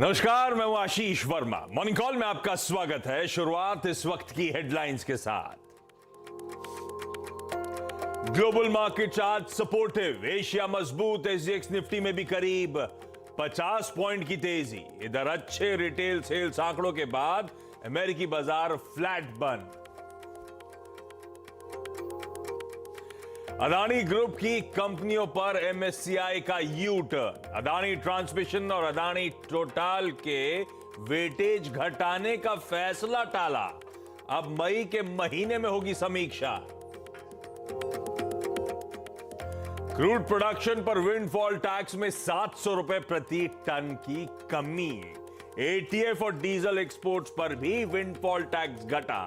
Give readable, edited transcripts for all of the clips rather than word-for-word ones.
नमस्कार, मैं हूं आशीष वर्मा। मॉर्निंग कॉल में आपका स्वागत है। शुरुआत इस वक्त की हेडलाइंस के साथ। ग्लोबल मार्केट आज सपोर्टिव, एशिया मजबूत, एसजीएक्स निफ्टी में भी करीब 50 पॉइंट की तेजी। इधर अच्छे रिटेल सेल्स आंकड़ों के बाद अमेरिकी बाजार फ्लैट बंद। अदानी ग्रुप की कंपनियों पर एमएससीआई का यू टर्न। अदानी ट्रांसमिशन और अदानी टोटल के वेटेज घटाने का फैसला टाला। अब मई के महीने में होगी समीक्षा। क्रूड प्रोडक्शन पर विंडफॉल टैक्स में 700 रुपए प्रति टन की कमी। एटीएफ और डीजल एक्सपोर्ट्स पर भी विंडफॉल टैक्स घटा।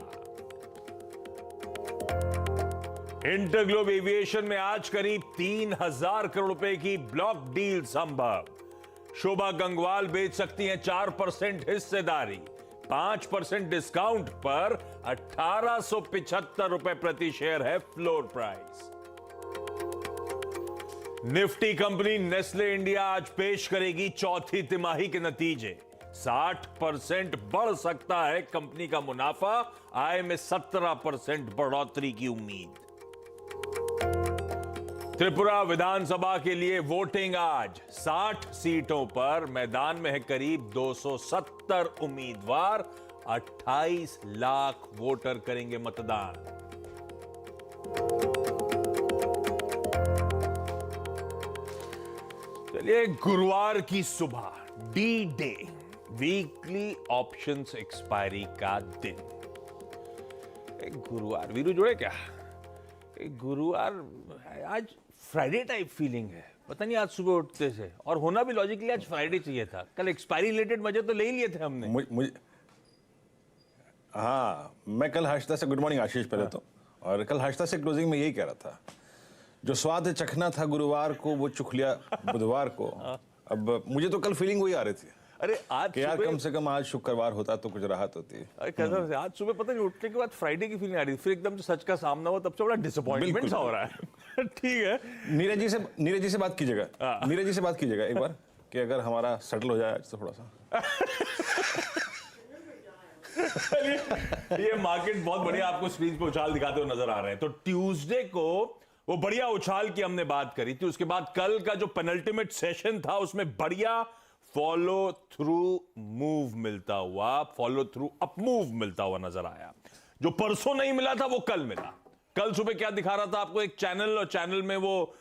इंटरग्लोब एविएशन में आज करीब 3000 करोड़ रुपए की ब्लॉक डील संभव। शोभा गंगवाल बेच सकती हैं 4% हिस्सेदारी। 5% डिस्काउंट पर 1875 रुपए प्रति शेयर है floor price. Nifty company Nestle India आज पेश करेगी चौथी तिमाही के नतीजे। 60% बढ़ सकता है कंपनी का मुनाफा। आय में 17% बढ़ोतरी की उम्मीद। त्रिपुरा विधानसभा के लिए वोटिंग आज। 60 सीटों पर मैदान में है करीब 270 उम्मीदवार। 28 लाख वोटर करेंगे मतदान। चलिए, गुरुवार की सुबह D day, weekly options expiry का दिन। गुरुवार वीरू जोड़े क्या? गुरुवार आज फ्राइडे टाइप फीलिंग है। पता नहीं आज सुबह उठते से, और होना भी लॉजिकली आज फ्राइडे चाहिए था। कल एक्सपायरी रिलेटेड मजे तो ले ही लिए थे हमने। मुझे हाँ, मैं कल हर्षदा से, गुड मॉर्निंग आशीष पहले तो, और कल हर्षदा से क्लोजिंग में यही कह रहा था, जो स्वाद चखना था गुरुवार को वो चुख लिया बुधवार को। अब मुझे तो कल फीलिंग वही आ रही थी। अरे आज यार कम से कम आज शुक्रवार होता तो कुछ राहत होती। अरे कसम से आज सुबह पता नहीं उठने के बाद फ्राइडे की फीलिंग आ रही थी, फिर एकदम से सच का सामना हुआ, तब से बड़ा डिसअपॉइंटमेंट सा हो रहा है। ठीक है, नीरज जी से बात कीजिएगा। नीरज जी से बात कीजिएगा एक बार कि अगर हमारा सेटल हो जाए आज तो थोड़ा सा। ये मार्केट बहुत बढ़िया आपको स्क्रीन पे उछाल दिखाते हुए नजर आ रहे हैं। तो ट्यूसडे को वो बढ़िया उछाल की हमने बात करी थी। उसके बाद कल का जो पेनल्टीमेट सेशन था उसमें बढ़िया फॉलो थ्रू मूव मिलता हुआ, फॉलो थ्रू अप मूव मिलता हुआ नजर आया। जो परसों नहीं मिला था वो कल मिला। कल सुबह क्या दिखा रहा था आपको? एक चैनल, और चैनल में वो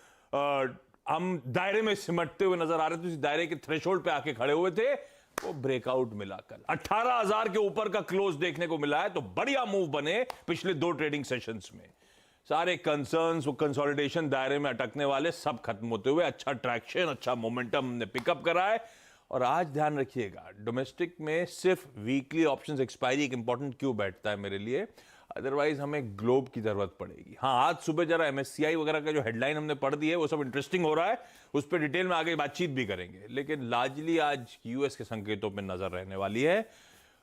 हम दायरे में सिमटते हुए नजर आ रहे थे। उस दायरे के थ्रेशोल्ड पे आके खड़े हुए थे। वो ब्रेकआउट मिला कल। 18,000 के ऊपर का क्लोज देखने को मिला है। तो बढ़िया मूव बने पिछले 2 ट्रेडिंग सेशंस में। सारे कंसर्न्स, वो कंसोलिडेशन, दायरे में अटकने वाले सब खत्म होते हुए अच्छा ट्रैक्शन, अच्छा मोमेंटम ने पिकअप करा है। और आज ध्यान रखिएगा, डोमेस्टिक में सिर्फ वीकली ऑप्शंस एक्सपायरी एक इंपॉर्टेंट क्यों बैठता है मेरे लिए, अदरवाइज हमें ग्लोब की जरूरत पड़ेगी। हाँ, आज सुबह जरा एमएससीआई वगैरह का जो हेडलाइन हमने पढ़ दी है वो सब इंटरेस्टिंग हो रहा है, उस पर डिटेल में आगे बातचीत भी करेंगे। लेकिन लार्जली आज यूएस के संकेतों पर नजर रहने वाली है।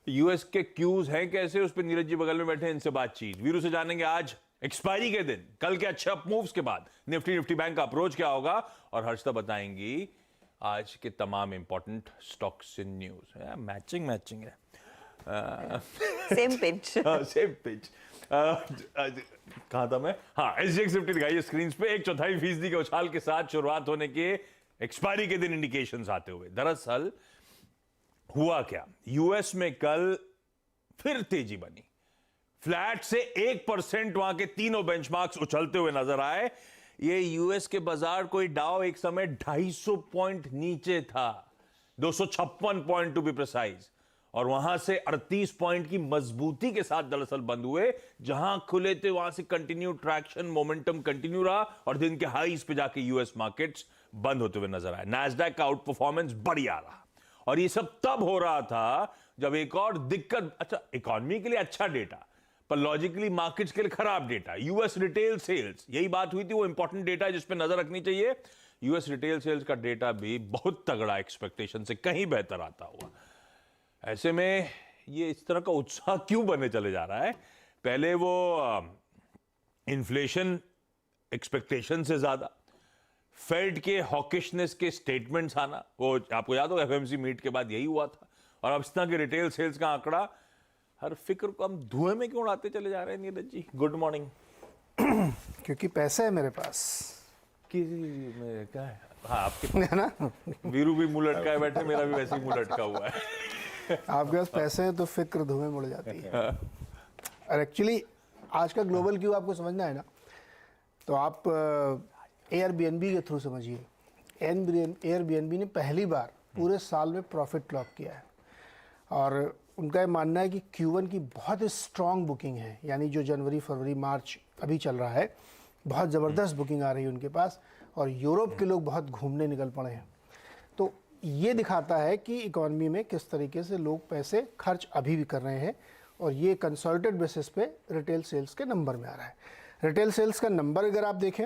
यूएस के क्यूज हैं कैसे, उस पर नीरज जी बगल में बैठे हैं, इनसे बातचीत। वीरू से जानेंगे आज एक्सपायरी के दिन, कल के अच्छे अप मूव्स के बाद निफ्टी बैंक का अप्रोच क्या होगा, और हर्षदा बताएंगी आज के तमाम important stocks in news. Matching है। Same pitch. Same pitch. कहां था मैं? हाँ, एसजीएक्स निफ्टी दिखाइए स्क्रीन पे। 1/4% के उछाल के साथ शुरुआत होने के एक्सपायरी के दिन इंडिकेशंस आते हुए। दरअसल हुआ क्या, यूएस में कल फिर तेजी बनी। फ्लैट से 1% वहां के तीनों बेंचमार्क्स उछलते हुए नजर आए। ये यूएस के बाजार कोई डाउ एक समय 250 पॉइंट नीचे था, 256 पॉइंट टू बी प्रिसाइज, और वहां से 38 पॉइंट की मजबूती के साथ दरअसल बंद हुए। जहां खुले थे वहां से कंटिन्यू ट्रैक्शन, मोमेंटम कंटिन्यू रहा, और दिन के हाईज पे जाके यूएस मार्केट्स बंद होते हुए नजर आए। नैस्डैक का आउट परफॉर्मेंस बढ़िया रहा, और ये सब तब हो रहा था जब एक और दिक्कत, अच्छा इकोनॉमी के लिए अच्छा डेटा पर लॉजिकली मार्केट्स के लिए खराब डेटा, यूएस रिटेल सेल्स, यही बात हुई थी, वो इंपॉर्टेंट डेटा है जिस पे नजर रखनी चाहिए। यूएस रिटेल सेल्स का डेटा भी बहुत तगड़ा, एक्सपेक्टेशन से कहीं बेहतर आता हुआ। ऐसे में ये इस तरह का उत्साह क्यों बने चले जा रहा है? पहले वो इन्फ्लेशन एक्सपेक्टेशन से ज्यादा, फेड के हॉकिशनेस के स्टेटमेंट्स आना, वो आपको याद हो एफएमसी मीट के बाद यही हुआ था, और अब इस तरह के रिटेल सेल्स का आंकड़ा, हर फिक्र को हम धुएं में क्यों उड़ाते चले जा रहे हैं नीरज जी? Good morning. क्योंकि पैसा है मेरे पास। क्या है? हाँ, आपके है ना? वीरू भी मुंह लटकाए बैठे, मेरा भी वैसे ही मुंह लटका हुआ है। आपके पास पैसे हैं तो फिक्र धुएं में उड़ जाती है। और एक्चुअली आज का ग्लोबल क्यू आपको समझना है ना, तो आप एयरबीएनबी के थ्रू समझिए। एयरबीएनबी ने पहली बार पूरे साल में प्रॉफिट क्लॉक किया है, और उनका ये मानना है कि Q1 की बहुत स्ट्रॉन्ग बुकिंग है, यानी जो जनवरी फरवरी मार्च अभी चल रहा है, बहुत ज़बरदस्त बुकिंग आ रही है उनके पास, और यूरोप के लोग बहुत घूमने निकल पड़े हैं। तो ये दिखाता है कि इकॉनमी में किस तरीके से लोग पैसे खर्च अभी भी कर रहे हैं, और ये कंसोलिडेटेड बेसिस पे रिटेल सेल्स के नंबर में आ रहा है। रिटेल सेल्स का नंबर अगर आप देखें,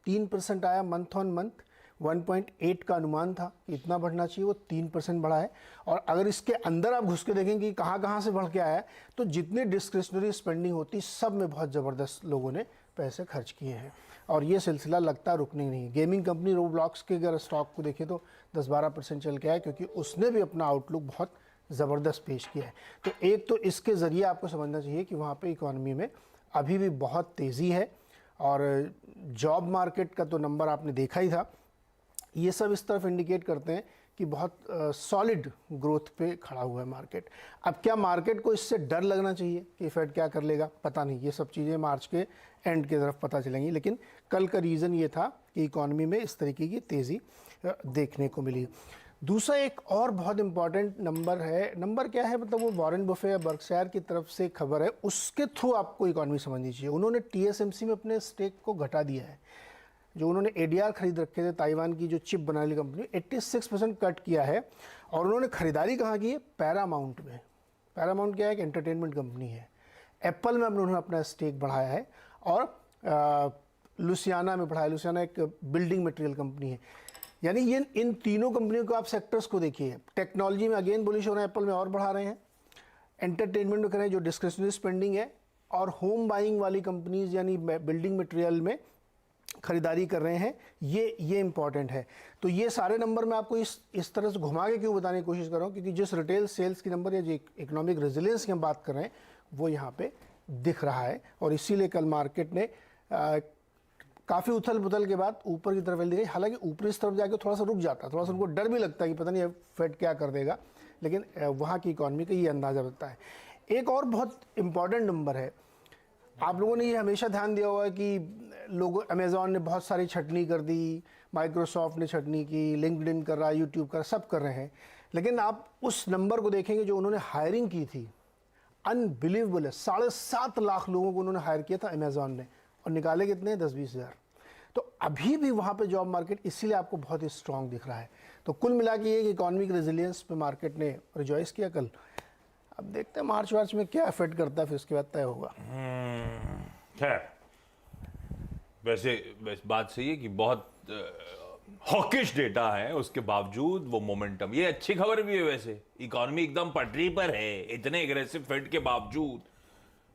3% आया मंथ ऑन मंथ। 1.8 का अनुमान था कि इतना बढ़ना चाहिए, वो 3% बढ़ा है। और अगर इसके अंदर आप घुस के देखें कि कहाँ से बढ़ के आया है, तो जितनी डिस्क्रिशनरी स्पेंडिंग होती, सब में बहुत ज़बरदस्त लोगों ने पैसे खर्च किए हैं, और ये सिलसिला लगता रुकने नहीं है। गेमिंग कंपनी रोब्लॉक्स के अगर स्टॉक को देखें तो 10-12% चल के आया, क्योंकि उसने भी अपना आउटलुक बहुत ज़बरदस्त पेश किया है। तो एक तो इसके ज़रिए आपको समझना चाहिए कि वहाँ पे इकॉनमी में अभी भी बहुत तेज़ी है, और जॉब मार्केट का तो नंबर आपने देखा ही था। ये सब इस तरफ इंडिकेट करते हैं कि बहुत सॉलिड ग्रोथ पे खड़ा हुआ है मार्केट। अब क्या मार्केट को इससे डर लगना चाहिए कि फेड क्या कर लेगा? पता नहीं, ये सब चीज़ें मार्च के एंड की तरफ पता चलेंगी, लेकिन कल का रीज़न ये था कि इकॉनमी में इस तरीके की तेज़ी देखने को मिली। दूसरा एक और बहुत इंपॉर्टेंट नंबर है, नंबर क्या है, मतलब वो वॉरेन बफे या बर्कशायर की तरफ से खबर है, उसके थ्रू आपको इकॉनमी समझनी चाहिए। उन्होंने TSMC में अपने स्टेक को घटा दिया है। जो उन्होंने ADR खरीद रखे थे, ताइवान की जो चिप बनाने वाली कंपनी, 86% कट किया है, और उन्होंने खरीदारी कहाँ की है? पैरामाउंट में। पैरामाउंट क्या है? एक एंटरटेनमेंट कंपनी है। एप्पल में उन्होंने अपना स्टेक बढ़ाया है, और लुसियाना में बढ़ाया। लुसियाना एक बिल्डिंग मटेरियल कंपनी है। यानी ये इन तीनों कंपनियों को आप सेक्टर्स को देखिए। टेक्नोलॉजी में अगेन बुलिश हो रहे हैं, एप्पल में और बढ़ा रहे हैं। एंटरटेनमेंट में कर रहे हैं, जो डिस्क्रिशनरी स्पेंडिंग है, और होम बाइंग वाली कंपनीज यानी बिल्डिंग मटेरियल में खरीदारी कर रहे हैं। ये इंपॉर्टेंट है। तो ये सारे नंबर मैं आपको इस तरह से घुमा के क्यों बताने की कोशिश कर रहा हूँ, क्योंकि जिस रिटेल सेल्स की नंबर या जो इकोनॉमिक रेजिलियंस की हम बात कर रहे हैं, वो यहाँ पे दिख रहा है, और इसीलिए कल मार्केट ने काफ़ी उथल पुथल के बाद ऊपर की तरफ दी गई। हालांकि ऊपरी तरफ जाके थोड़ा सा रुक जाता, थोड़ा सा उनको डर भी लगता है कि पता नहीं फेड क्या कर देगा, लेकिन वहाँ की इकॉनमी का ये अंदाज़ा बनता है। एक और बहुत इंपॉर्टेंट नंबर है, आप लोगों ने ये हमेशा ध्यान दिया हुआ है कि लोगों, अमेज़ॉन ने बहुत सारी छटनी कर दी, माइक्रोसॉफ्ट ने छटनी की, लिंक्डइन कर रहा है, यूट्यूब कर, सब कर रहे हैं, लेकिन आप उस नंबर को देखेंगे जो उन्होंने हायरिंग की थी, अनबिलीवेबल है। 7.5 लाख लोगों को उन्होंने हायर किया था अमेज़ॉन ने, और निकाले कितने? 10-20 हज़ार। तो अभी भी वहाँ पे जॉब मार्केट इसीलिए आपको बहुत ही स्ट्रॉन्ग दिख रहा है। तो कुल मिला के ये कि इकॉनमिक रेजिलियंस पे मार्केट ने रिजॉइस किया कल। अब देखते हैं मार्च में क्या इफेक्ट करता है, फिर उसके बाद तय होगा। खैर, वैसे बात सही है कि बहुत हॉकिश डेटा है, उसके बावजूद वो मोमेंटम, ये अच्छी खबर भी है। वैसे इकॉनमी एकदम पटरी पर है, इतने एग्रेसिव फेड के बावजूद।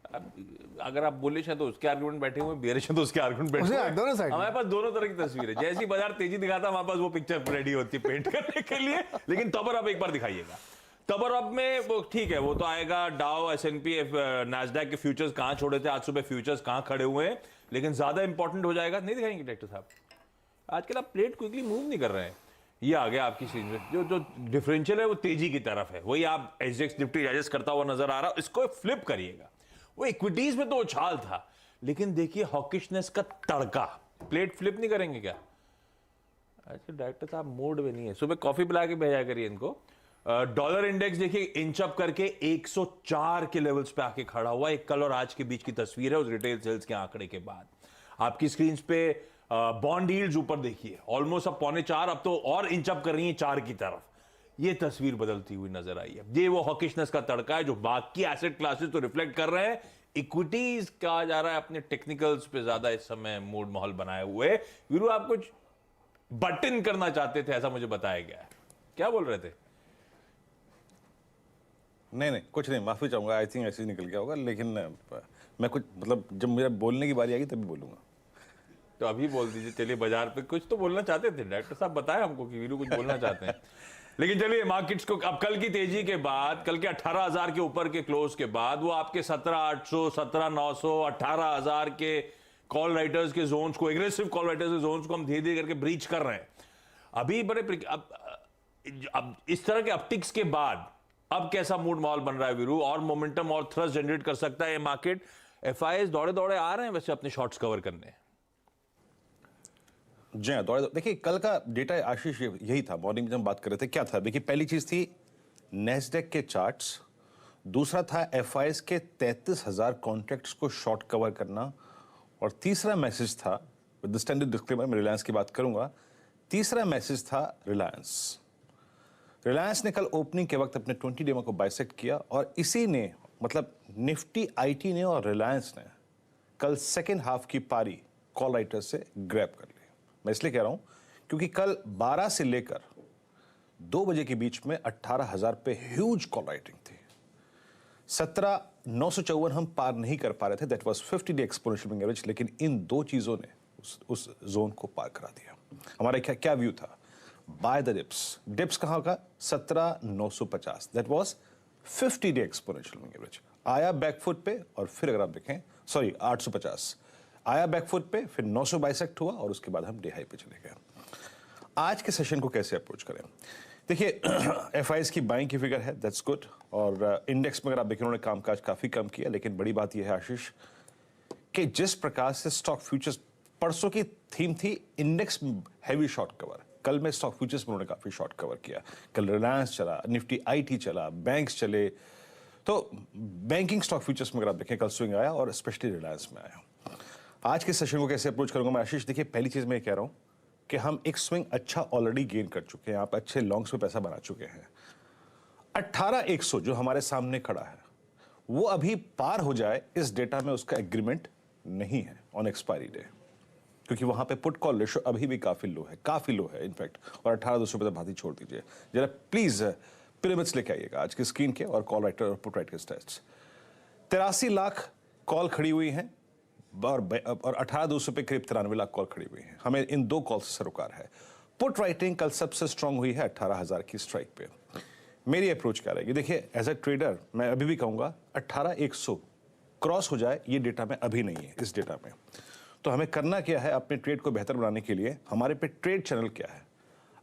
अब अगर आप बुलिश हैं तो उसके आर्गुमेंट बैठे हुए, बेरिश हैं तो उसके आर्गुमेंट बैठे हुए। दोनों साइड हमारे पास दोनों तरह की तस्वीर है। जैसी बाजार तेजी दिखाता है, हमारे पास वो पिक्चर रेडी होती है पेंट करने के लिए। लेकिन तब आप एक बार दिखाइएगा, तब अब में वो ठीक है, वो तो आएगा। डाउ, S&P, नैस्डैक के फ्यूचर्स कहां छोड़े थे आज सुबह, फ्यूचर्स कहां खड़े हुए हैं, लेकिन ज्यादा इंपॉर्टेंट हो जाएगा। नहीं दिखाएंगे डायरेक्टर साहब, आजकल आप प्लेट क्विकली मूव नहीं कर रहे हैं। ये आ गया आपकी स्क्रीन में, जो डिफरेंशियल है वो तेजी की तरफ है, वही आप SGX निफ्टी एडजस्ट करता हुआ नजर आ रहा है। इसको फ्लिप करिएगा। वो इक्विटीज में तो उछाल था, लेकिन देखिए हॉकिशनेस का तड़का। प्लेट फ्लिप नहीं करेंगे क्या? अच्छा, डायरेक्टर साहब मूड में नहीं है, सुबह कॉफी पिला के भेजा करिए इनको। डॉलर इंडेक्स देखिए इंच अप करके 104 के लेवल्स पे आके खड़ा हुआ है। कल और आज के बीच की तस्वीर है उस रिटेल सेल्स के आंकड़े के बाद। आपकी स्क्रीन पे बॉन्ड यील्ड्स ऊपर देखिए, ऑलमोस्ट अब 3.25, अब तो और इंच अप कर रही है 4 की तरफ। ये तस्वीर बदलती हुई नजर आई है। ये वो हॉकिशनेस का तड़का है जो बाकी एसेट क्लासेस तो रिफ्लेक्ट कर रहे हैं, इक्विटीज कहा जा रहा है अपने टेक्निकल्स पे ज्यादा इस समय मूड माहौल बनाए हुए। वीरू, आप कुछ बटन करना चाहते थे, ऐसा मुझे बताया गया है, क्या बोल रहे थे? नहीं, कुछ नहीं, माफी चाहूंगा। आई थिंक ऐसे ही निकल गया होगा, लेकिन मैं कुछ, मतलब जब मेरा बोलने की बारी आएगी तभी बोलूंगा। तो अभी बोल दीजिए। चलिए बाजार पे कुछ तो बोलना चाहते थे डॉक्टर साहब, बताया हमको कि वीरू कुछ बोलना चाहते हैं। लेकिन चलिए मार्केट्स को अब कल की तेजी के बाद, कल के 18,000 के ऊपर के क्लोज के बाद वो आपके 17,800, 17,900, 18,000 के कॉल राइटर्स के जोन्स को, एग्रेसिव कॉल राइटर्स के जोन्स को हम धीरे धीरे करके ब्रीच कर रहे हैं। अभी बड़े अब इस तरह के अपटिक्स के बाद अब कैसा मूड माहौल बन रहा है वीरू, और मोमेंटम और थ्रस्ट जनरेट कर सकता है ये मार्केट? एफआईएस दौड़े दौड़े आ रहे हैं वैसे अपने शॉर्ट्स कवर करने। जी हाँ, दौड़े। देखिए कल का डेटा आशीष यही था, मॉर्निंग में जब बात कर रहे थे क्या था। देखिए पहली चीज थी नेस्डेक के चार्ट्स, दूसरा था एफआईएस के 33,000 कॉन्ट्रैक्ट्स को शॉर्ट कवर करना, और तीसरा मैसेज था, विद द स्टैंडर्ड डिस्क्लेमर मैं रिलायंस की बात करूंगा, तीसरा मैसेज था रिलायंस। रिलायंस ने कल ओपनिंग के वक्त अपने 20 डेमो को बाइसेक्ट किया, और इसी ने मतलब निफ्टी, आईटी ने और रिलायंस ने कल सेकेंड हाफ की पारी कॉल राइटर से ग्रैब कर ली। मैं इसलिए कह रहा हूं क्योंकि कल 12 से लेकर 2 बजे के बीच में 18,000 पे ह्यूज कॉल राइटिंग थी। 17,954 हम पार नहीं कर पा रहे थे, that was 50 day exponential moving average, लेकिन इन दो चीजों ने उस जोन को पार करा दिया। हमारा क्या व्यू था? बाय द डिप्स कहां का? 17,950, that was 50 day exponential moving average. आया बैकफुट पे, और फिर अगर आप देखें, सॉरी 850 आया बैकफुट पे, फिर 900 बाइसेक्ट हुआ, और उसके बाद हम डे हाई पे चले गए। आज के सेशन को कैसे अप्रोच करें? देखिए एफआईएस की बाइंग की फिगर है, दैट्स गुड, और इंडेक्स में अगर आप देखें उन्होंने कामकाज काफी कम किया, लेकिन बड़ी बात यह है आशीष कि जिस प्रकार से स्टॉक फ्यूचर्स, परसों की थीम थी इंडेक्स हैवी शॉर्ट कवर, कल में स्टॉक फ्यूचर्स में उन्होंने काफी शॉर्ट कवर किया। कल रिलायंस चला, निफ्टी आईटी चला, बैंक्स चले, तो बैंकिंग स्टॉक फ्यूचर्स में अगर आप देखें कल स्विंग आया, और स्पेशली रिलायंस में आया। आज के सेशन को कैसे अप्रोच करूंगा मैं आशीष? देखिए पहली चीज मैं ये कह रहा हूं कि हम एक स्विंग अच्छा ऑलरेडी गेन कर चुके हैं, आप अच्छे लॉन्ग्स में पैसा बना चुके हैं। 18,100 जो हमारे सामने खड़ा है वो अभी पार हो जाए, इस डेटा में उसका एग्रीमेंट नहीं है ऑन एक्सपायरी डे, क्योंकि वहां पे पुट कॉल रेशो अभी भी काफी लो है इनफैक्ट, और 18,200 पे बात ही छोड़ दीजिए। जरा प्लीज पिरामिड्स लेके आइएगा आज की स्क्रीन के, और कॉल राइटर और put writer stats. 83 lakh call खड़ी हुई हैं, और 18,200 पे करीब 93 लाख कॉल खड़ी हुई हैं। हमें इन दो कॉल से सरोकार है। पुट राइटिंग कल सबसे स्ट्रांग हुई है 18,000 की स्ट्राइक पे। मेरी अप्रोच क्या रहेगी? देखिए एज ए ट्रेडर मैं अभी भी कहूंगा 18,100 क्रॉस हो जाए, ये डेटा में अभी नहीं है इस डेटा में। तो हमें करना क्या है अपने ट्रेड को बेहतर बनाने के लिए? हमारे पे ट्रेड चैनल क्या है?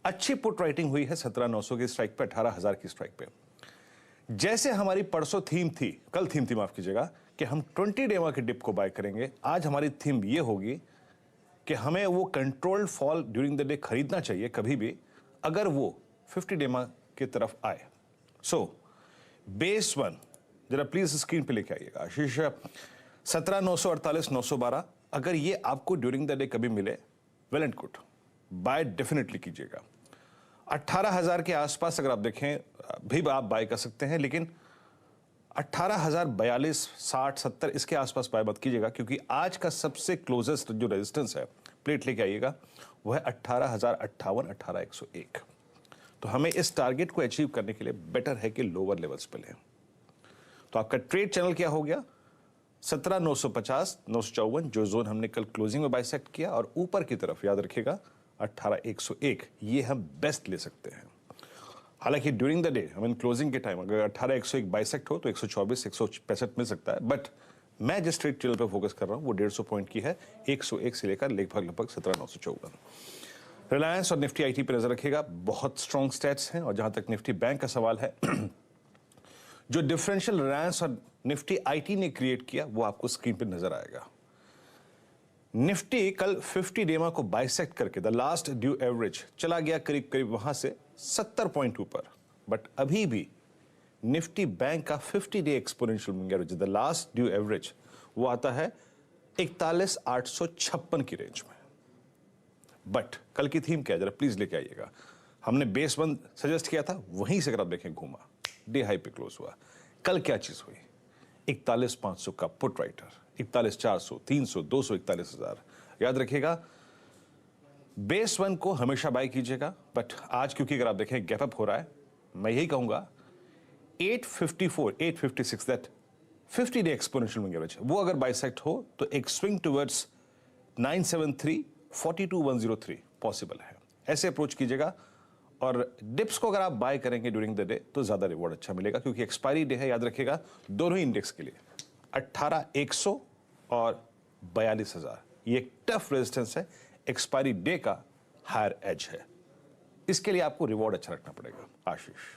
अच्छी पुट राइटिंग हुई है 17,900 की स्ट्राइक पे, 18,000 की स्ट्राइक पे। जैसे हमारी परसों थीम थी, कल थीम थी माफ कीजिएगा, कि हम 20 डेमा के डिप को बाय करेंगे, आज हमारी थीम ये होगी कि हमें वो controlled fall during the day खरीदना चाहिए कभी भी, अगर वो 50 डेमा की तरफ आए। सो बेस वन जरा प्लीज स्क्रीन पे लेके आइएगा आशीष, 17,948, 912, अगर ये आपको ड्यूरिंग द डे कभी मिले, well and good, buy definitely कीजिएगा। 18,000 के आसपास अगर आप देखें भी आप बाय कर सकते हैं, लेकिन 18,042, 60, 70 इसके आसपास बाय मत कीजिएगा, क्योंकि आज का सबसे क्लोजेस्ट जो रेजिस्टेंस है, प्लेट लेके आइएगा, वो है 18,058, 18,101। तो हमें इस टारगेट को अचीव करने के लिए बेटर है कि लोअर लेवल्स पे लें। तो आपका ट्रेड चैनल क्या हो गया? 17,950, 954 जो जोन हमने कल क्लोजिंग में बाइसेक्ट किया, और ऊपर की तरफ याद रखिएगा 18,101, ये हम बेस्ट ले सकते हैं। हालांकि ड्यूरिंग द डे हम क्लोजिंग के टाइम अगर 18,101 बाइसेक्ट हो तो 124, 165 मिल सकता है, बट मैं जिस ट्रेड चैनल पे फोकस कर रहा हूं वो 150 पॉइंट की है, 101 से लेकर लगभग 17,954। रिलायंस और निफ्टी आईटी पर नजर रखिएगा, बहुत स्ट्रॉन्ग स्टैट्स हैं। और जहां तक निफ्टी बैंक का सवाल है जो डिफरेंशियल रिलायंस और निफ्टी आईटी ने क्रिएट किया वो आपको स्क्रीन पर नजर आएगा। निफ्टी कल 50 डेमा को बाइसेक्ट करके द लास्ट ड्यू एवरेज चला गया करीब करीब वहां से 70 पॉइंट ऊपर, बट अभी भी निफ्टी बैंक का 50 day exponential moving average the last due average वो आता है 41,856 की रेंज में। बट कल की थीम क्या है जरा प्लीज लेके आइएगा। हमने बेस वन सजेस्ट किया था, वहीं से अगर आप देखें घूमा, डे हाई पे क्लोज हुआ। कल क्या चीज हुई? 41,500 का पुट राइटर, 41,400, 300, 200, 41,000। याद रखिएगा बेस वन को हमेशा बाय कीजिएगा, बट आज क्योंकि अगर आप देखें गैप अप हो रहा है, मैं यही कहूंगा 854, 856 that 50 day exponential moving average वो अगर बाइसेक्ट हो तो एक स्विंग टुवर्ड्स 973-42103 पॉसिबल है, ऐसे अप्रोच कीजिएगा। और डिप्स को अगर आप बाय करेंगे ड्यूरिंग द डे तो ज्यादा रिवॉर्ड अच्छा मिलेगा, क्योंकि एक्सपायरी डे है, याद रखिएगा, दोनों ही इंडेक्स के लिए 18,100 और 42,000। ये एक टफ रेजिस्टेंस है, एक्सपायरी डे का हायर एज है, इसके लिए आपको रिवॉर्ड अच्छा रखना पड़ेगा। आशीष,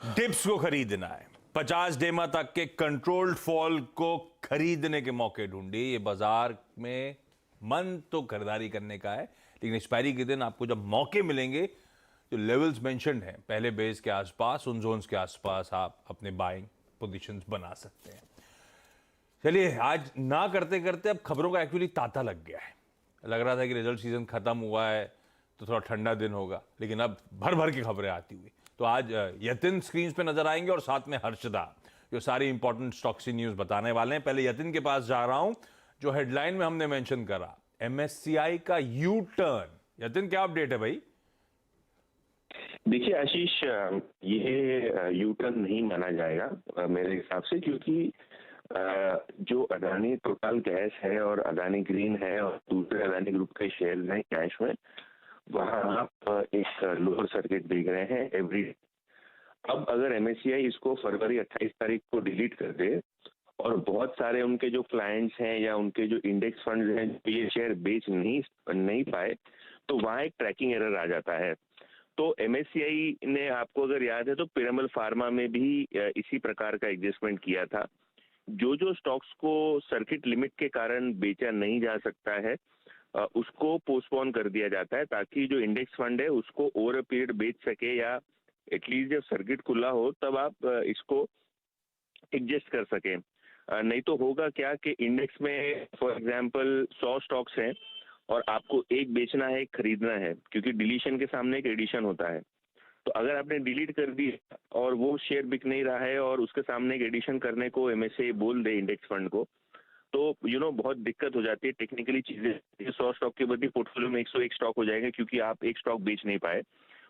डिप्स को खरीदना है, 50 डेमा तक के कंट्रोल्ड फॉल को खरीदने के मौके ढूंढिए। ये बाजार में मन तो खरीदारी करने का है, लेकिन एक्सपायरी के दिन आपको जब मौके मिलेंगे, जो लेवल्स मेंशन्ड हैं पहले बेस के आसपास, उन जोन्स के आसपास आप अपने बाइंग पोजीशंस बना सकते हैं। चलिए, आज ना करते करते अब खबरों का एक्चुअली तांता लग गया है। लग रहा था कि रिजल्ट सीजन खत्म हुआ है तो थोड़ा ठंडा दिन होगा, लेकिन अब भर भर की खबरें आती हुई। तो आज यतिन स्क्रीन पे नजर आएंगे और साथ में हर्षदा, जो सारी इंपॉर्टेंट स्टॉक्स न्यूज बताने वाले हैं। पहले यतिन के पास जा रहा हूं, जो हेडलाइन में हमने मेंशन करा, MSCI का यू टर्न। यतिन, क्या अपडेट है भाई? देखिए आशीष, ये यू टर्न नहीं माना जाएगा मेरे हिसाब से, क्योंकि जो अदानी टोटल गैस है और अदानी ग्रीन है और दूसरे अदानी ग्रुप के शेयर हैं कैश में, वहां आप एक लोअर सर्किट देख रहे हैं एवरी। अब अगर MSCI इसको फरवरी 28 तारीख को डिलीट कर दे और बहुत सारे उनके जो क्लाइंट्स हैं या उनके जो इंडेक्स फंड्स हैं ये शेयर बेच नहीं पाए, तो वहां एक ट्रैकिंग एरर आ जाता है। तो MSCI ने, आपको अगर याद है, तो पिरामल फार्मा में भी इसी प्रकार का एडजस्टमेंट किया था। जो स्टॉक्स को सर्किट लिमिट के कारण बेचा नहीं जा सकता है उसको पोस्टपोन कर दिया जाता है, ताकि जो इंडेक्स फंड है उसको ओवर अ पीरियड बेच सके, या एटलीस्ट जब सर्किट खुला हो तब आप इसको एडजस्ट कर सके। नहीं तो होगा क्या कि इंडेक्स में फॉर एग्जांपल 100 स्टॉक्स हैं और आपको एक बेचना है, एक खरीदना है, क्योंकि डिलीशन के सामने एक एडिशन होता है। तो अगर आपने डिलीट कर दी और वो शेयर बिक नहीं रहा है और उसके सामने एक एडिशन करने को MSCI बोल दे इंडेक्स फंड को, तो बहुत दिक्कत हो जाती है टेक्निकली चीजें। 100 स्टॉक के बदले पोर्टफोलियो में 101 स्टॉक हो जाएंगे, क्योंकि आप एक स्टॉक बेच नहीं पाए।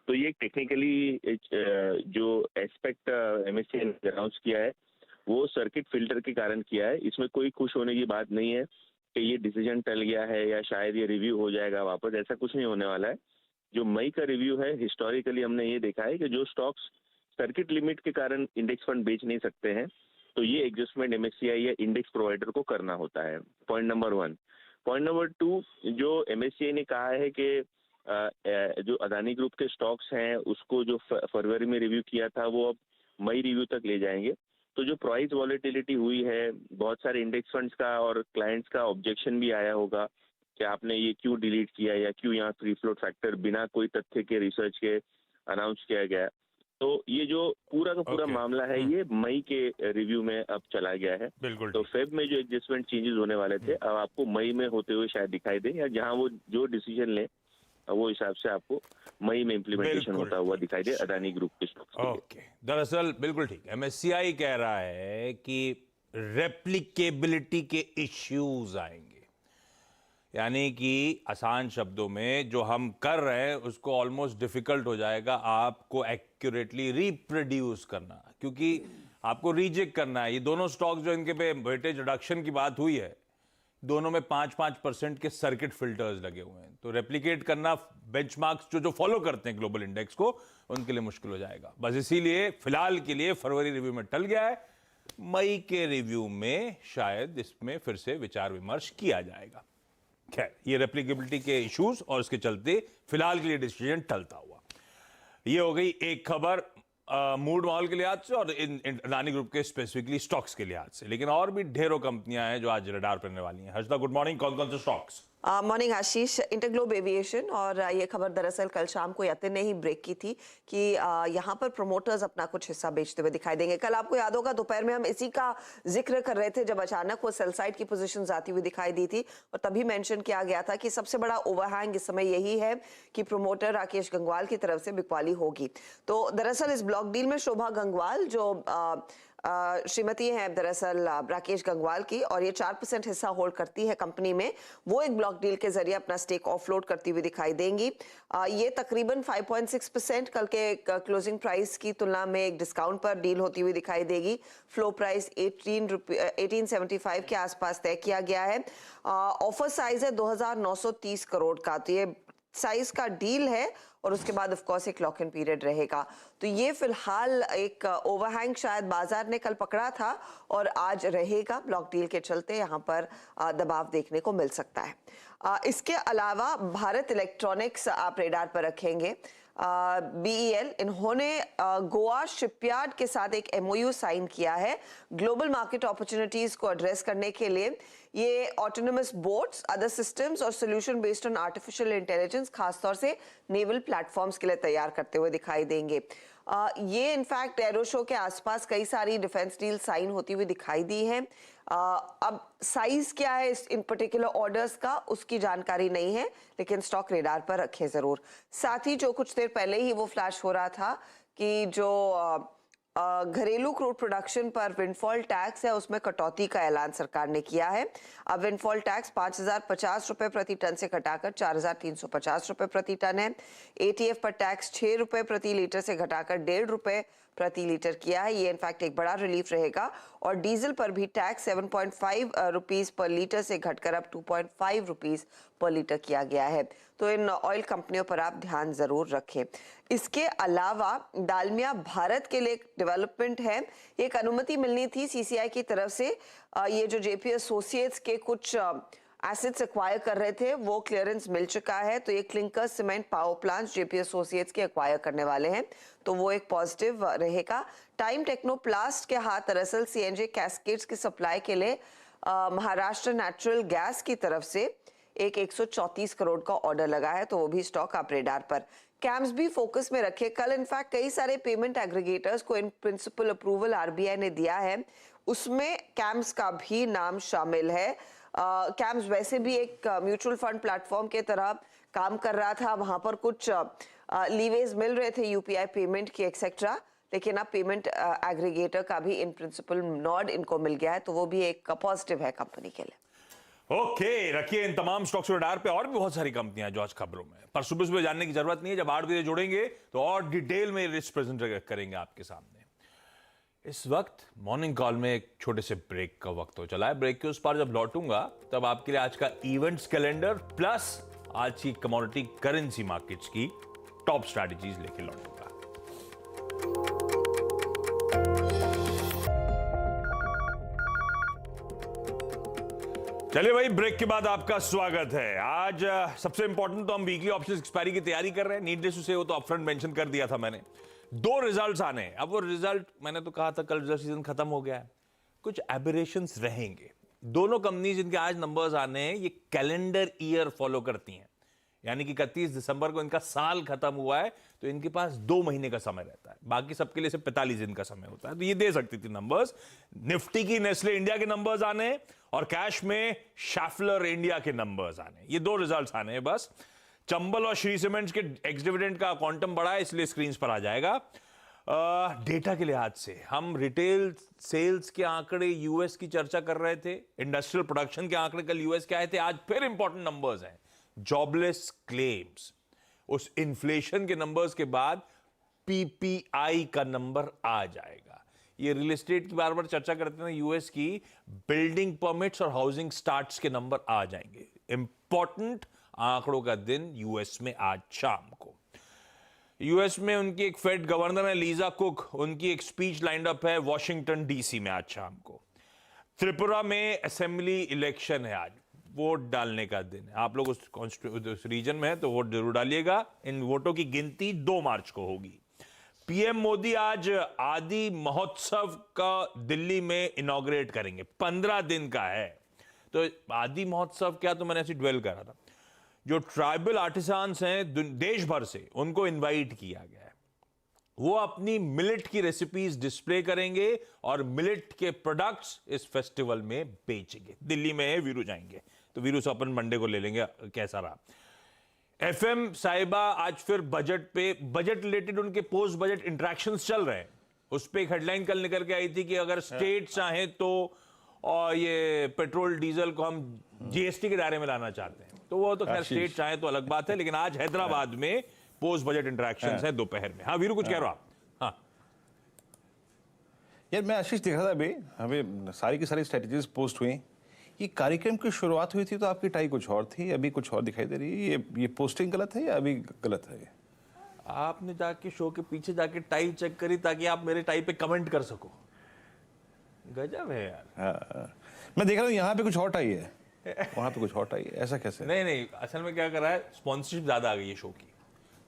तो ये टेक्निकली जो एस्पेक्ट MSCI ने अनाउंस किया है वो सर्किट फिल्टर के कारण किया है। इसमें कोई खुश होने की बात नहीं है कि ये डिसीजन टल गया है या शायद ये रिव्यू हो जाएगा वापस, ऐसा कुछ नहीं होने वाला है। जो मई का रिव्यू है, हिस्टोरिकली हमने ये देखा है कि जो स्टॉक्स सर्किट लिमिट के कारण इंडेक्स फंड बेच नहीं सकते हैं, तो ये एडजस्टमेंट MSCI या इंडेक्स प्रोवाइडर को करना होता है। Point number 1। पॉइंट नंबर 2, जो MSCI ने कहा है कि जो अदानी ग्रुप के स्टॉक्स हैं उसको जो फरवरी में रिव्यू किया था वो अब मई रिव्यू तक ले जाएंगे। तो जो प्राइस वॉलेटिलिटी हुई है, बहुत सारे इंडेक्स फंड्स का और क्लाइंट्स का ऑब्जेक्शन भी आया होगा कि आपने ये क्यों डिलीट किया या क्यों यहाँ फ्री फ्लोट फैक्टर बिना कोई तथ्य के, रिसर्च के अनाउंस किया गया। तो ये जो पूरा का पूरा मामला है ये मई के रिव्यू में अब चला गया है। बिल्कुल। तो फेब में जो एडजस्टमेंट चेंजेस होने वाले थे अब आपको मई में होते हुए शायद दिखाई दे, या जहां वो जो डिसीजन ले वो हिसाब से आपको मई में इम्प्लीमेंटेशन होता हुआ दिखाई दे अदानी ग्रुप के स्टॉक्स के लिए। ओके, दरअसल बिल्कुल ठीक, MSCI कह रहा है कि रेप्लिकेबिलिटी के इश्यूज आएंगे, यानी कि आसान शब्दों में जो हम कर रहे हैं उसको ऑलमोस्ट डिफिकल्ट हो जाएगा आपको एक्यूरेटली रिप्रोड्यूस करना, क्योंकि आपको रिजेक्ट करना है। ये दोनों स्टॉक्स जो इनके पे वेटेज रिडक्शन की बात हुई है, दोनों में 5-5% के सर्किट फिल्टर्स लगे हुए हैं, तो रेप्लिकेट करना बेंचमार्क्स जो फॉलो करते हैं ग्लोबल इंडेक्स को, उनके लिए मुश्किल हो जाएगा। बस इसीलिए फिलहाल के लिए फरवरी रिव्यू में टल गया है, मई के रिव्यू में शायद इसमें फिर से विचार विमर्श किया जाएगा। खैर, ये रेप्लिकेबिलिटी के इश्यूज और इसके चलते फिलहाल के लिए डिसीजन टलता हुआ। ये हो गई एक खबर मूड माहौल के लिहाज से और अदानी ग्रुप के स्पेसिफिकली स्टॉक्स के लिहाज से, लेकिन और भी ढेरों कंपनियां हैं जो आज रडार पर रहने वाली हैं। Harshada, good morning. कौन कौन से स्टॉक्स? मॉर्निंग आशीष। इंटरग्लोब एविएशन, और ये खबर दरअसल कल शाम को यतिन ने ही ब्रेक की थी कि यहाँ पर प्रोमोटर्स अपना कुछ हिस्सा बेचते हुए दिखाई देंगे। कल आपको याद होगा दोपहर में हम इसी का जिक्र कर रहे थे जब अचानक वो सेल साइड की पोजीशंस आती हुई दिखाई दी थी, और तभी मेंशन किया गया था कि सबसे बड़ा ओवरहैंग इस समय यही है कि प्रोमोटर राकेश गंगवाल की तरफ से बिकवाली होगी। तो दरअसल इस ब्लॉक डील में शोभा गंगवाल जो श्रीमती हैं दरअसल राकेश गंगवाल की, और ये 4% हिस्सा होल्ड करती है कंपनी में। वो एक ब्लॉक डील के जरिए अपना स्टेक ऑफलोड करती हुई दिखाई देंगी। ये तकरीबन 5.6% कल के क्लोजिंग प्राइस की तुलना में एक डिस्काउंट पर डील होती हुई दिखाई देगी। फ्लो प्राइस 1875 के आसपास तय किया गया है। ऑफर साइज है 2930 करोड़ का, तो ये साइज का डील है और उसके बाद ऑफ कोर्स एक लॉक इन पीरियड रहेगा। तो ये फिलहाल एक ओवरहैंग शायद बाजार ने कल पकड़ा था और आज रहेगा। ब्लॉक डील के चलते यहाँ पर दबाव देखने को मिल सकता है। इसके अलावा भारत इलेक्ट्रॉनिक्स आप रेडार पर रखेंगे। BEL, इन्होंने गोवा शिपयार्ड के साथ एक MOU साइन किया है ग्लोबल मार्केट अपॉर्चुनिटीज को एड्रेस करने के लिए। ये ऑटोनमस बोट्स, अदर सिस्टम्स और solution based on artificial intelligence खासतौर से नेवल प्लेटफॉर्म्स के लिए तैयार करते हुए दिखाई देंगे। ये इनफैक्ट एरो शो के आसपास कई सारी डिफेंस डील साइन होती हुई दिखाई दी है। अब साइज क्या है इन पर्टिकुलर ऑर्डर्स का, उसकी जानकारी नहीं है, लेकिन स्टॉक रेडार पर रखें जरूर। साथ ही जो कुछ देर पहले ही वो फ्लैश हो रहा था कि जो घरेलू क्रूड प्रोडक्शन पर विंडफॉल टैक्स है, उसमें कटौती का ऐलान सरकार ने किया है। अब विंडफॉल टैक्स 5050 रुपए प्रति टन से घटाकर 4350 रुपए प्रति टन है। ATF पर टैक्स 6 रुपए प्रति लीटर से घटाकर 1.5 रुपए प्रति लीटर किया है। ये इनफैक्ट एक बड़ा रिलीफ रहेगा। और डीजल पर भी टैक्स 7.5 रुपीस पर लीटर से घटकर अब 2.5 रुपीस पर लीटर किया गया है। तो इन ऑयल कंपनियों पर आप ध्यान जरूर रखें। इसके अलावा डालमिया भारत के लिए एक डेवलपमेंट है। एक अनुमति मिलनी थी CCI की तरफ से, ये जो JP एसोसिएट्स के कुछ एसेट्स एक्वायर कर रहे थे वो क्लियरेंस मिल चुका है। तो ये clinker cement power plants JP associates के एक्वायर करने वाले हैं, तो वो एक पॉजिटिव रहेगा। टाइम टेक्नोप्लास्ट के हाथ दरअसल CNG कैस्केड्स की सप्लाई के लिए महाराष्ट्र नेचुरल गैस की तरफ से एक 134 करोड़ का ऑर्डर लगा है, तो वो भी स्टॉक आप रेडार पर। कैम्स भी फोकस में रखे। कल इनफैक्ट कई सारे पेमेंट एग्रीगेटर्स को इन प्रिंसिपल अप्रूवल RBI ने दिया है, उसमें कैम्स का भी नाम शामिल है। कैम्स वैसे भी एक म्यूचुअल फंड प्लेटफॉर्म के तरह काम कर रहा था, वहां पर कुछ लीवेज मिल रहे थे UPI पेमेंट की एक्सेट्रा, लेकिन अब पेमेंट एग्रीगेटर का भी इन प्रिंसिपल नॉड इनको मिल गया है, तो वो भी एक पॉजिटिव है कंपनी के लिए। ओके, रखिए इन तमाम स्टॉक्स रेडार पे। और भी बहुत सारी कंपनियां जो आज खबरों में, पर सुबह सुबह जानने की जरूरत नहीं है। जब 8 बजे जुड़ेंगे तो और डिटेल में लिस्ट प्रेजेंट करेंगे आपके सामने। इस वक्त मॉर्निंग कॉल में एक छोटे से ब्रेक का वक्त हो चला है। ब्रेक के उस पार जब लौटूंगा तब आपके लिए आज का इवेंट्स कैलेंडर प्लस आज की कमोडिटी करेंसी मार्केट्स की टॉप स्ट्रैटेजीज लेके लौटूंगा। चलिए भाई, ब्रेक के बाद आपका स्वागत है। आज सबसे इंपॉर्टेंट तो हम वीकली ऑप्शंस एक्सपायरी की तैयारी कर रहे हैं। नीडलेस टू से वो तो अपफ्रंट मेंशन कर दिया था मैंने। 2 रिजल्ट्स आने हैं। अब वो रिजल्ट मैंने तो कहा था कल रिजल्ट सीजन खत्म हो गया है, कुछ एबरेशंस रहेंगे। दोनों कंपनी जिनके आज नंबर्स आने हैं ये कैलेंडर ईयर फॉलो करती हैं, यानी कि 31 दिसंबर को इनका साल खत्म हुआ है, तो इनके पास 2 महीने का समय रहता है। बाकी सबके लिए सिर्फ 45 दिन का समय होता है, तो ये दे सकती थी नंबर्स। निफ्टी की नेस्ले इंडिया के नंबर्स आने और कैश में शैफलर इंडिया के नंबर्स आने, ये 2 रिजल्ट्स आने हैं बस। चंबल और श्री सीमेंट्स के एक्स डिविडेंड का क्वांटम बढ़ा है, इसलिए स्क्रीन पर आ जाएगा। डेटा के लिहाज से हम रिटेल सेल्स के आंकड़े यूएस की चर्चा कर रहे थे, इंडस्ट्रियल प्रोडक्शन के आंकड़े कल यूएस के आए थे, आज फिर इंपॉर्टेंट नंबर्स हैं। जॉबलेस क्लेम्स, उस इन्फ्लेशन के नंबर्स के बाद PPI का नंबर आ जाएगा। ये रियल एस्टेट की बार बार चर्चा करते हैं यूएस की, बिल्डिंग परमिट्स और हाउसिंग स्टार्ट्स के नंबर आ जाएंगे। इंपॉर्टेंट आंकड़ों का दिन यूएस में आज शाम को। यूएस में उनकी एक फेड गवर्नर है लीजा कुक, उनकी एक स्पीच लाइंड अप है वॉशिंगटन DC में आज शाम को। त्रिपुरा में असेंबली इलेक्शन है आज, वोट डालने का दिन है। आप लोग उस रीजन में हैं तो वोट जरूर डालिएगा। इन वोटों की गिनती 2 मार्च को होगी। PM मोदी आज आदि महोत्सव का दिल्ली में इनॉग्रेट करेंगे, 15 दिन का है। तो आदि महोत्सव क्या, तो मैंने ऐसे ड्वेल करा था। जो ट्राइबल आर्टिसान्स हैं देश भर से, उनको इनवाइट किया गया है। वो अपनी मिलेट की रेसिपीज डिस्प्ले करेंगे और मिलेट के प्रोडक्ट्स इस फेस्टिवल में बेचेंगे। दिल्ली में है, वीरू जाएंगे, तो वीरू से अपन मंडे को ले लेंगे कैसा रहा। FM साहिबा आज फिर बजट पे, बजट रिलेटेड उनके पोस्ट बजट इंटरेक्शंस चल रहे हैं। उस पे एक हेडलाइन कल निकल के आई थी कि अगर स्टेट चाहे तो और ये पेट्रोल डीजल को हम जीएसटी के दायरे में लाना चाहते हैं, तो वो तो खैर स्टेट चाहे तो अलग बात है, लेकिन आज हैदराबाद में पोस्ट बजट इंटरेक्शंस है दोपहर में। हाँ वीरू, कुछ कह रहे हो आप? हाँ यार, मैं आशीष देख रहा था अभी, हमें सारी की सारी स्ट्रेटजीज पोस्ट हुई। ये कार्यक्रम की शुरुआत हुई थी तो आपकी टाई कुछ और थी, अभी कुछ और दिखाई दे रही है। ये पोस्टिंग गलत है या अभी गलत है? आपने जाके शो के पीछे जाके टाई चेक करी ताकि आप मेरे टाई पे कमेंट कर सको। गजब है यार। हाँ, मैं देख रहा हूँ यहाँ पे कुछ और टाई है, वहाँ पे कुछ और टाई है, ऐसा कैसे? नहीं नहीं, असल में क्या कर रहा है, स्पॉन्सरशिप ज्यादा आ गई है शो की,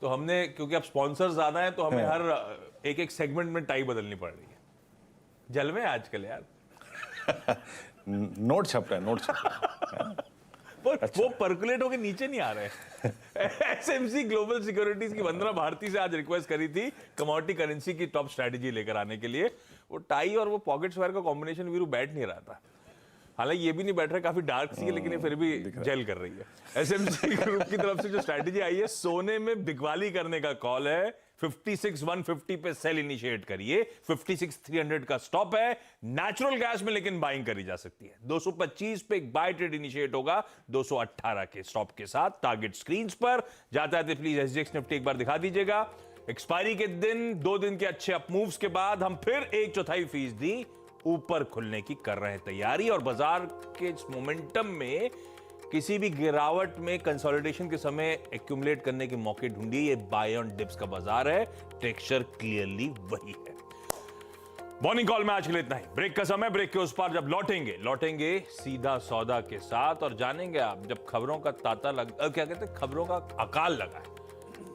तो हमने, क्योंकि अब स्पॉन्सर ज्यादा है तो हमें हर एक एक सेगमेंट में टाई बदलनी पड़ रही है। जलवे आजकल यार। नोट छप रहा है, नोट छप रहा है। वो परकुलेट होके नीचे नहीं आ रहे। एसएमसी ग्लोबल सिक्योरिटीज की वंदना भारती से आज रिक्वेस्ट करी थी कमोडिटी करेंसी की टॉप स्ट्रैटेजी लेकर आने के लिए। वो टाई और वो पॉकेट स्क्वायर का कॉम्बिनेशन वीरू बैठ नहीं रहा था। हालांकि ये भी नहीं बैठ रहा, काफी डार्क सी है, लेकिन ये फिर भी जेल कर रही है। एसएमसी ग्रुप की तरफ से जो स्ट्रैटेजी आई है, सोने में बिकवाली करने का कॉल है। 56,150 पे सेल इनिशिएट करिए, 56,300 का स्टॉप है। नेचुरल गैस में लेकिन बाइंग करी जा सकती है। 225 पे एक बाय ट्रेड इनिशिएट होगा 218 के स्टॉप के साथ। टारगेट स्क्रीन पर जाता है तो प्लीज एसजीएक्स निफ्टी एक बार दिखा दीजिएगा। एक्सपायरी के दिन 2 दिन के अच्छे अप मूव्स के बाद हम फिर 1/4% ऊपर खुलने की कर रहे हैं तैयारी, और बाजार के इस मोमेंटम में किसी भी गिरावट में कंसोलिडेशन के समय एक्यूमुलेट करने के मौके ढूंढिए। ये बाय ऑन डिप्स का बाजार है, टेक्सचर क्लियरली वही है। मॉर्निंग कॉल में आज के लिए इतना ही। ब्रेक का समय, ब्रेक के उस पार जब लौटेंगे सीधा सौदा के साथ, और जानेंगे आप जब खबरों का तांता क्या कहते हैं, खबरों का अकाल लगा है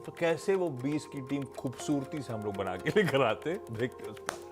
तो कैसे वो 20 की टीम खूबसूरती से हम लोग बना के लेकर आते। ब्रेक के उस पार।